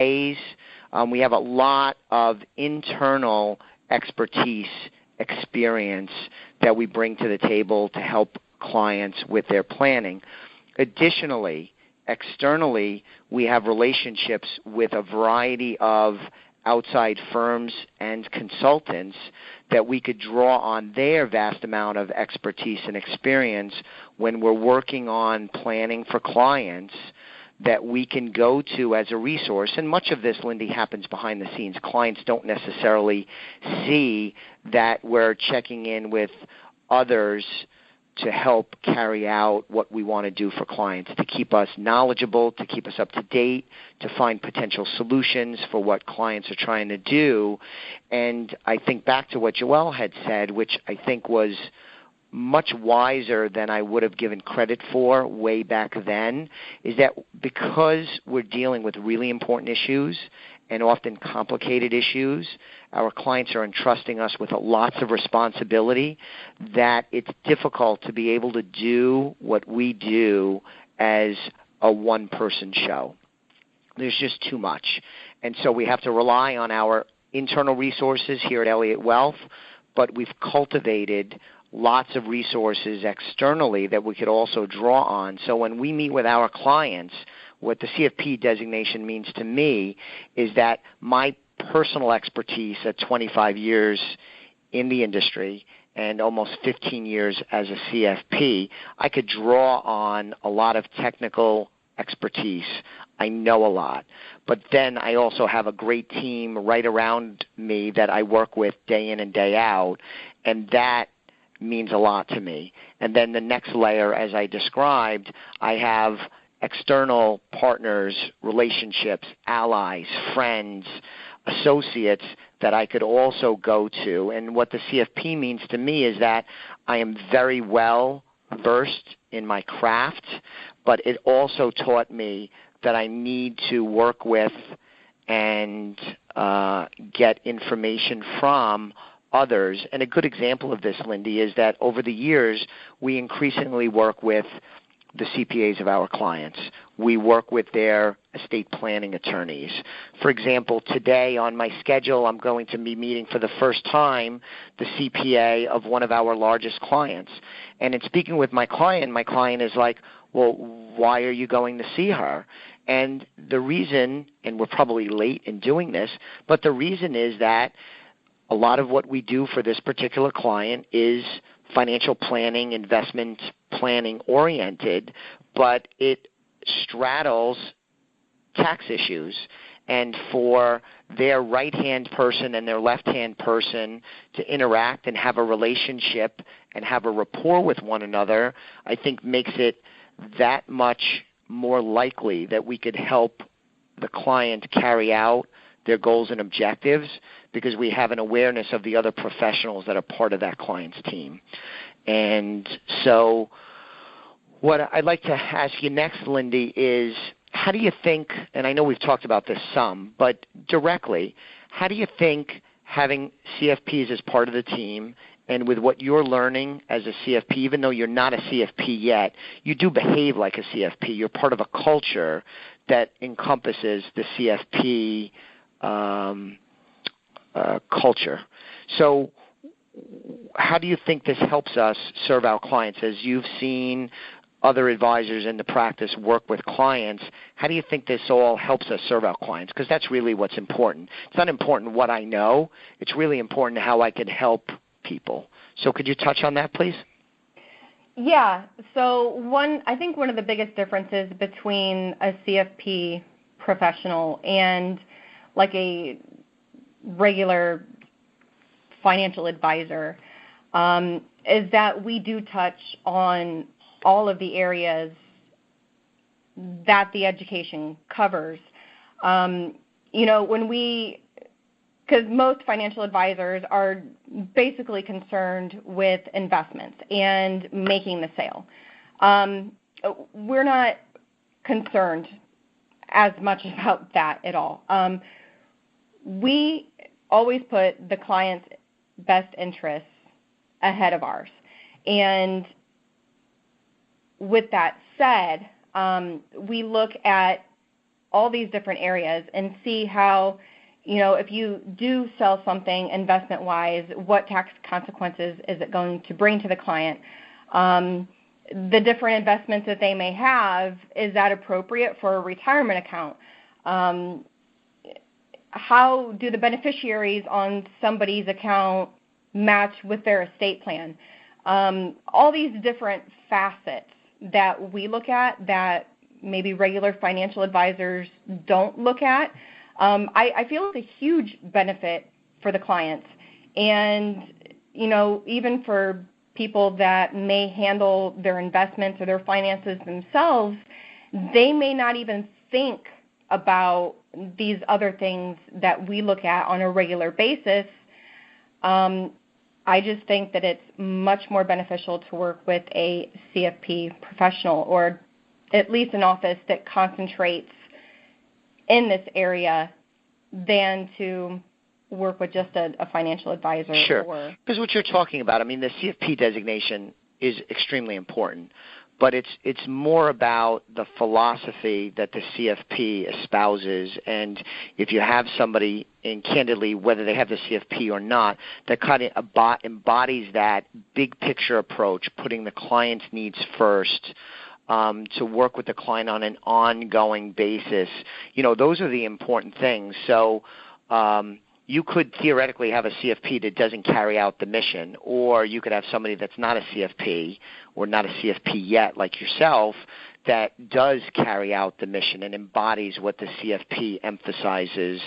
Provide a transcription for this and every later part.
CPAs. We have a lot of internal expertise, experience that we bring to the table to help clients with their planning. Additionally, externally, we have relationships with a variety of outside firms and consultants that we could draw on their vast amount of expertise and experience when we're working on planning for clients that we can go to as a resource. And much of this, Lindy, happens behind the scenes. Clients don't necessarily see that we're checking in with others to help carry out what we want to do for clients, to keep us knowledgeable, to keep us up to date, to find potential solutions for what clients are trying to do. And I think back to what Joelle had said, which I think was much wiser than I would have given credit for way back then, is that because we're dealing with really important issues and often complicated issues, our clients are entrusting us with lots of responsibility, that it's difficult to be able to do what we do as a one-person show. There's just too much. And so we have to rely on our internal resources here at Elliott Wealth, but we've cultivated lots of resources externally that we could also draw on. So when we meet with our clients, what the CFP designation means to me is that my personal expertise at 25 years in the industry and almost 15 years as a CFP, I could draw on a lot of technical expertise. I know a lot. But then I also have a great team right around me that I work with day in and day out, and that means a lot to me. And then the next layer, as I described, I have external partners, relationships, allies, friends, associates that I could also go to. And what the CFP means to me is that I am very well versed in my craft, but it also taught me that I need to work with and get information from others. And a good example of this, Lindy, is that over the years, we increasingly work with the CPAs of our clients. We work with their estate planning attorneys. For example, today on my schedule, I'm going to be meeting for the first time the CPA of one of our largest clients. And in speaking with my client is like, well, why are you going to see her? And the reason, and we're probably late in doing this, but the reason is that a lot of what we do for this particular client is financial planning, investment planning oriented, but it straddles tax issues. And for their right-hand person and their left-hand person to interact and have a relationship and have a rapport with one another, I think makes it that much more likely that we could help the client carry out their goals and objectives because we have an awareness of the other professionals that are part of that client's team. And so what I'd like to ask you next, Lindy, is how do you think, and I know we've talked about this some, but directly, how do you think having CFPs as part of the team and with what you're learning as a CFP, even though you're not a CFP yet, you do behave like a CFP. You're part of a culture that encompasses the CFP culture. So how do you think this helps us serve our clients? As you've seen other advisors in the practice work with clients, how do you think this all helps us serve our clients? Because that's really what's important. It's not important what I know. It's really important how I can help people. So could you touch on that, please? Yeah. So I think one of the biggest differences between a CFP professional and like a regular financial advisor is that we do touch on all of the areas that the education covers. Because most financial advisors are basically concerned with investments and making the sale. We're not concerned as much about that at all. We always put the client's best interests ahead of ours. And with that said, we look at all these different areas and see how, if you do sell something investment-wise, what tax consequences is it going to bring to the client? The different investments that they may have, is that appropriate for a retirement account? How do the beneficiaries on somebody's account match with their estate plan? All these different facets that we look at that maybe regular financial advisors don't look at, I feel it's a huge benefit for the clients. And, even for people that may handle their investments or their finances themselves, they may not even think about these other things that we look at on a regular basis. I just think that it's much more beneficial to work with a CFP professional, or at least an office that concentrates in this area, than to work with just a financial advisor. Sure, because what you're talking about, the CFP designation is extremely important, but it's more about the philosophy that the CFP espouses. And if you have somebody, and candidly, whether they have the CFP or not, that kind of embodies that big picture approach, putting the client's needs first, to work with the client on an ongoing basis, those are the important things. So you could theoretically have a CFP that doesn't carry out the mission, or you could have somebody that's not a CFP or not a CFP yet, like yourself, that does carry out the mission and embodies what the CFP emphasizes.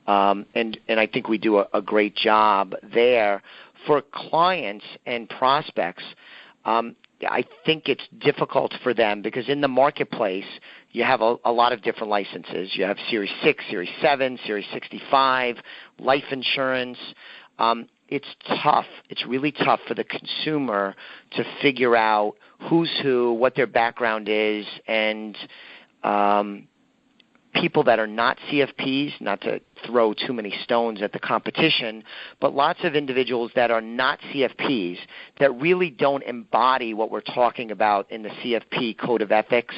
And I think we do a great job there. For clients and prospects, I think it's difficult for them because in the marketplace, you have a lot of different licenses. You have Series 6, Series 7, Series 65, life insurance. It's tough. It's really tough for the consumer to figure out who's who, what their background is, and people that are not CFPs, not to throw too many stones at the competition, but lots of individuals that are not CFPs that really don't embody what we're talking about in the CFP Code of Ethics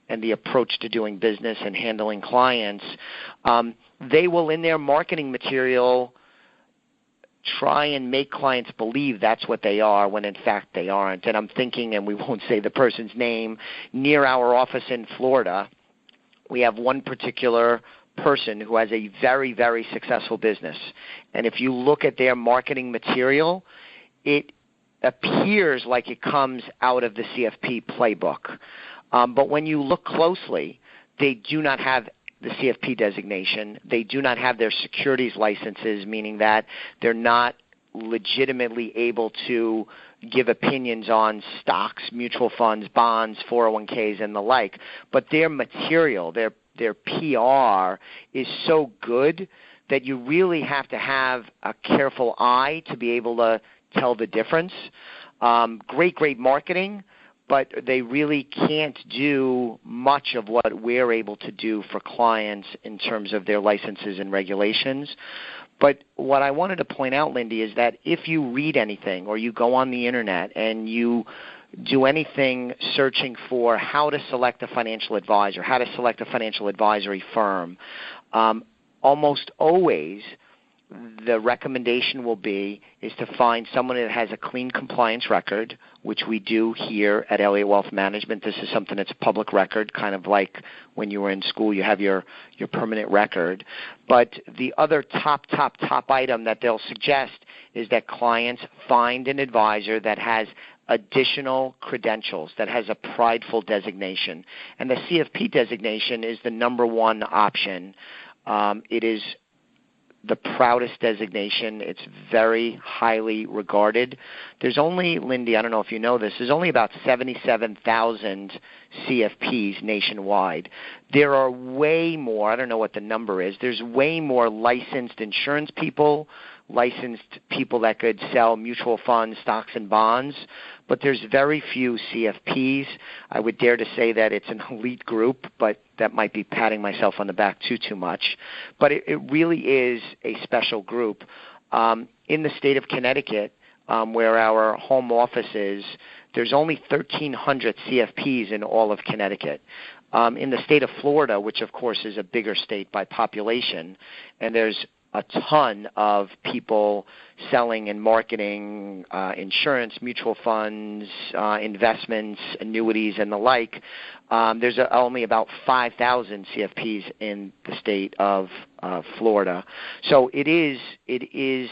and the approach to doing business and handling clients. They will, in their marketing material, try and make clients believe that's what they are when in fact they aren't. And I'm thinking, and we won't say the person's name, near our office in Florida, we have one particular person who has a very, very successful business. And if you look at their marketing material, it appears like it comes out of the CFP playbook. But when you look closely, they do not have the CFP designation. They do not have their securities licenses, meaning that they're not legitimately able to give opinions on stocks, mutual funds, bonds, 401ks, and the like. But their material, their PR is so good that you really have to have a careful eye to be able to tell the difference. Great marketing, but they really can't do much of what we're able to do for clients in terms of their licenses and regulations. But what I wanted to point out, Lindy, is that if you read anything or you go on the Internet and you do anything searching for how to select a financial advisor, how to select a financial advisory firm, almost always the recommendation will be is to find someone that has a clean compliance record, which we do here at Elliott Wealth Management. This is something that's a public record, kind of like when you were in school, you have your permanent record. But the other top item that they'll suggest is that clients find an advisor that has additional credentials, that has a prideful designation. And the CFP designation is the number one option. It is the proudest designation. It's very highly regarded. There's only, Lindy, I don't know if you know this, there's only about 77,000 CFPs nationwide. There are way more, I don't know what the number is, there's way more licensed insurance people, licensed people that could sell mutual funds, stocks, and bonds, but there's very few CFPs. I would dare to say that it's an elite group, but that might be patting myself on the back too much. But it really is a special group. In the state of Connecticut, where our home office is, there's only 1,300 CFPs in all of Connecticut. in the state of Florida, which of course is a bigger state by population, and there's a ton of people selling and marketing insurance, mutual funds, investments, annuities, and the like. There's only about 5,000 CFPs in the state of Florida. So it is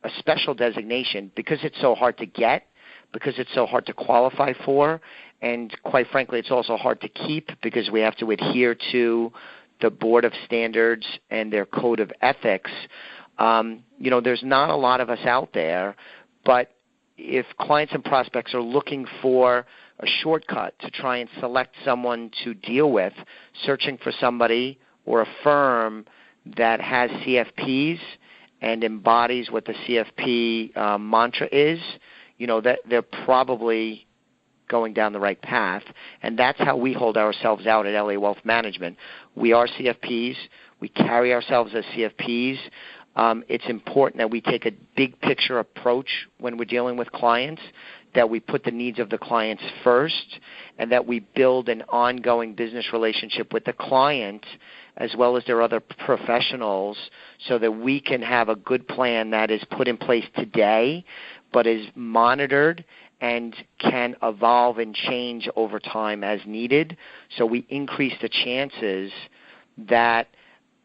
a special designation because it's so hard to get, because it's so hard to qualify for, and quite frankly, it's also hard to keep because we have to adhere to the Board of Standards and their code of ethics. There's not a lot of us out there, but if clients and prospects are looking for a shortcut to try and select someone to deal with, searching for somebody or a firm that has CFPs and embodies what the CFP mantra is, that they're probably going down the right path, and that's how we hold ourselves out at LA Wealth Management. We are CFPs. We carry ourselves as CFPs. It's important that we take a big picture approach when we're dealing with clients, that we put the needs of the clients first, and that we build an ongoing business relationship with the client as well as their other professionals so that we can have a good plan that is put in place today but is monitored and can evolve and change over time as needed, so we increase the chances that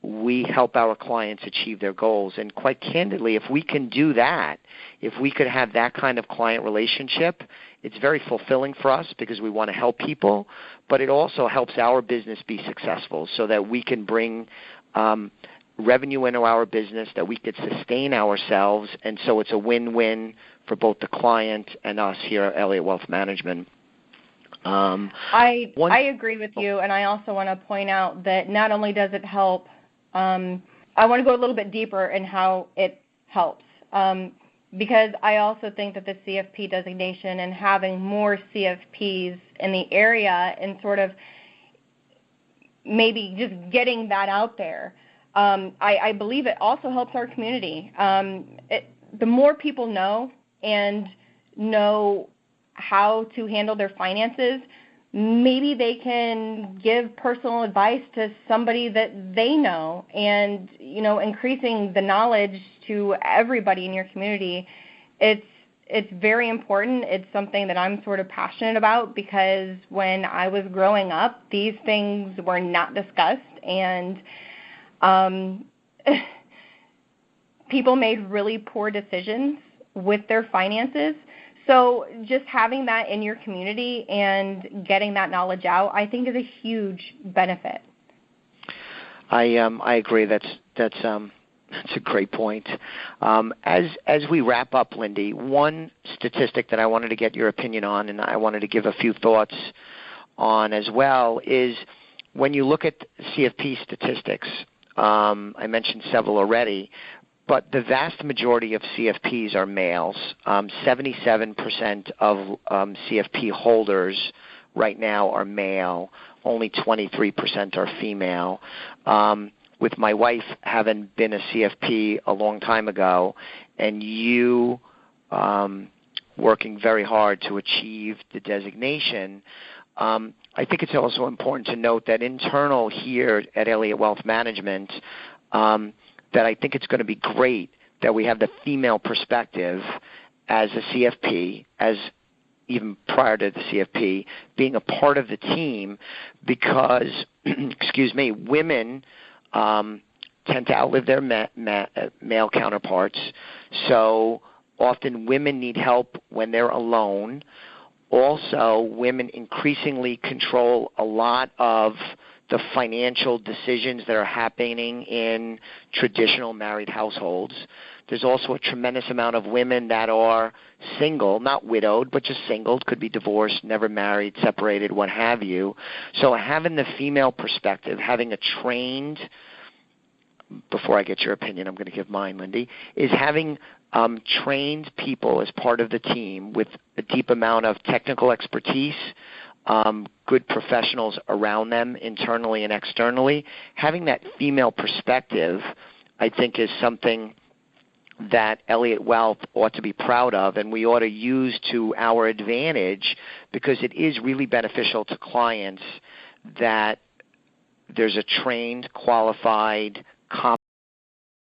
we help our clients achieve their goals. And quite candidly, if we can do that, if we could have that kind of client relationship, it's very fulfilling for us because we want to help people, but it also helps our business be successful so that we can bring revenue into our business, that we could sustain ourselves, and so it's a win-win for both the client and us here at Elliott Wealth Management. I agree with you, and I also want to point out that not only does it help, I want to go a little bit deeper in how it helps, because I also think that the CFP designation and having more CFPs in the area and sort of maybe just getting that out there, I believe it also helps our community. The more people know and know how to handle their finances, maybe they can give personal advice to somebody that they know, and increasing the knowledge to everybody in your community. It's very important. It's something that I'm sort of passionate about because when I was growing up, these things were not discussed, and people made really poor decisions with their finances. So just having that in your community and getting that knowledge out, I think, is a huge benefit. I agree. That's a great point. As we wrap up, Lindy, one statistic that I wanted to get your opinion on, and I wanted to give a few thoughts on as well, is when you look at CFP statistics, I mentioned several already, but the vast majority of CFPs are males. 77% of CFP holders right now are male. Only 23% are female. With my wife having been a CFP a long time ago, and you working very hard to achieve the designation, I think it's also important to note that internal here at Elliott Wealth Management, that I think it's going to be great that we have the female perspective as a CFP, as even prior to the CFP, being a part of the team because, women tend to outlive their male counterparts. So often women need help when they're alone. Also, women increasingly control a lot of the financial decisions that are happening in traditional married households. There's also a tremendous amount of women that are single, not widowed, but just single, could be divorced, never married, separated, what have you. So having the female perspective, having a trained, before I get your opinion, I'm going to give mine, Lindy, is having trained people as part of the team with a deep amount of technical expertise, good professionals around them internally and externally. Having that female perspective, I think, is something that Elliott Wealth ought to be proud of, and we ought to use to our advantage because it is really beneficial to clients that there's a trained, qualified,